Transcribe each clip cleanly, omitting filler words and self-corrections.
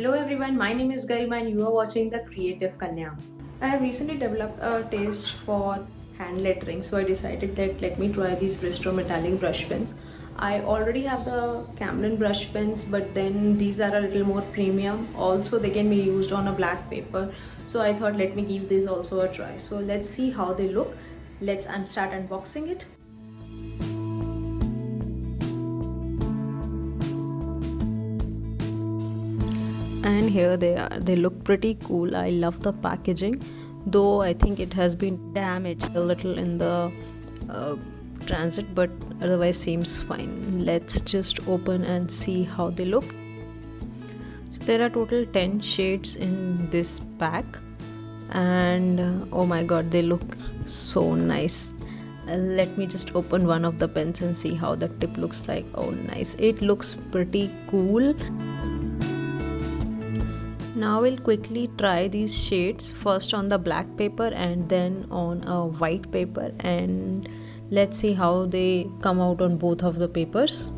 Hello everyone, my name is Garima and you are watching The Creative Kanya. I have recently developed a taste for hand lettering, so I decided that let me try these Bristol metallic brush pens. I already have the Camlin brush pens, but then these are a little more premium. Also, they can be used on a black paper, so I thought let me give this also a try. So let's see how they look. Let's start unboxing it. And here they are. They look pretty cool. I love the packaging, though I think it has been damaged a little in the transit, but otherwise seems fine. Let's just open and see how they look. So there are total 10 shades in this pack, and oh my god, they look so nice. Let me just open one of the pens and see how the tip looks like. Oh nice, it looks pretty cool. Now we'll quickly try these shades first on the black paper and then on a white paper, and let's see how they come out on both of the papers.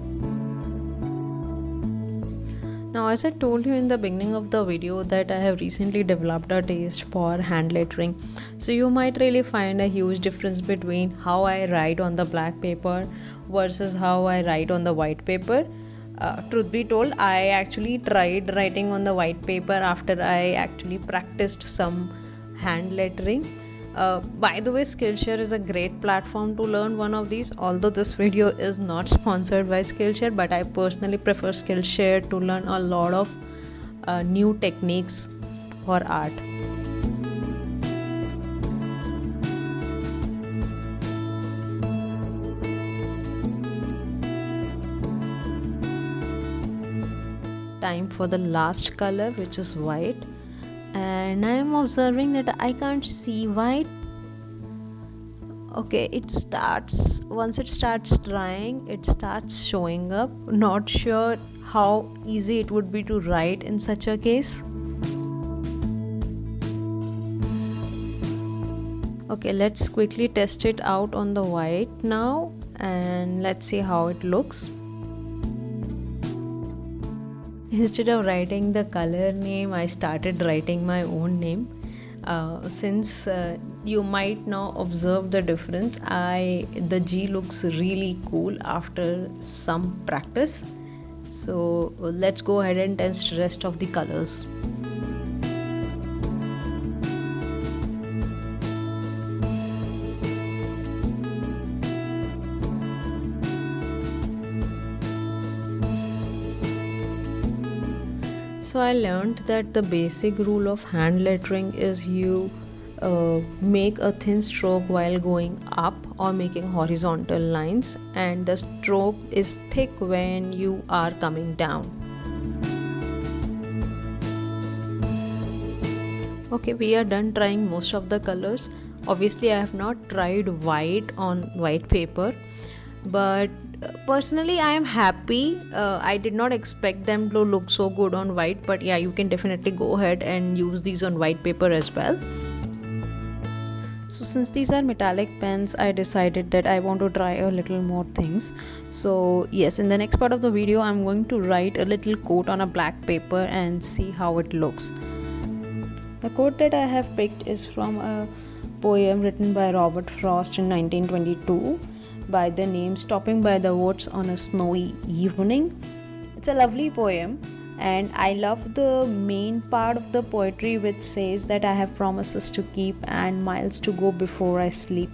Now, as I told you in the beginning of the video that I have recently developed a taste for hand lettering, so you might really find a huge difference between how I write on the black paper versus how I write on the white paper. Truth be told, I actually tried writing on the white paper after I actually practiced some hand lettering. By the way, Skillshare is a great platform to learn one of these. Although this video is not sponsored by Skillshare, but I personally prefer Skillshare to learn a lot of new techniques for art. Time for the last color, which is white, and I am observing that I can't see white. Okay, once it starts drying, it starts showing up. Not sure how easy it would be to write in such a case. Okay, let's quickly test it out on the white now, and let's see how it looks. Instead of writing the color name, I started writing my own name. Since you might now observe the difference, the G looks really cool after some practice. So let's go ahead and test the rest of the colors. So I learned that the basic rule of hand lettering is you make a thin stroke while going up or making horizontal lines, and the stroke is thick when you are coming down. Okay, we are done trying most of the colors. Obviously, I have not tried white on white paper, but personally I am happy. I did not expect them to look so good on white, but yeah, you can definitely go ahead and use these on white paper as well. So since these are metallic pens, I decided that I want to try a little more things. So yes, in the next part of the video I'm going to write a little quote on a black paper and see how it looks. The quote that I have picked is from a poem written by Robert Frost in 1922 by the name Stopping by the Woods on a Snowy Evening. It's a lovely poem, and I love the main part of the poetry which says that I have promises to keep and miles to go before I sleep.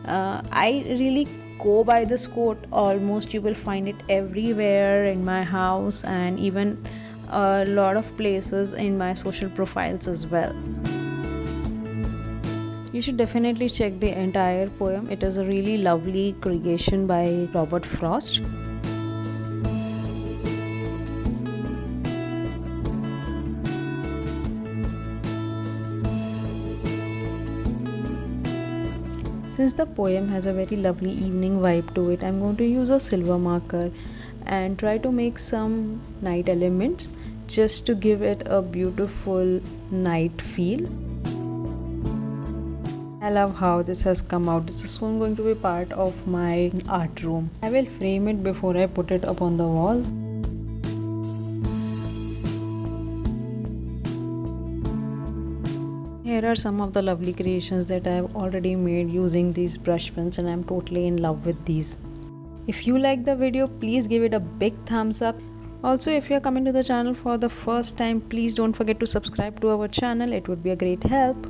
I really go by this quote. Almost you will find it everywhere in my house and even a lot of places in my social profiles as well. You should definitely check the entire poem. It is a really lovely creation by Robert Frost. Since the poem has a very lovely evening vibe to it, I'm going to use a silver marker and try to make some night elements just to give it a beautiful night feel. I love how this has come out. This is soon going to be part of my art room. I will frame it before I put it up on the wall. Here are some of the lovely creations that I have already made using these brush pens, and I'm totally in love with these. If you like the video, please give it a big thumbs up. Also, if you're coming to the channel for the first time, please don't forget to subscribe to our channel. It would be a great help.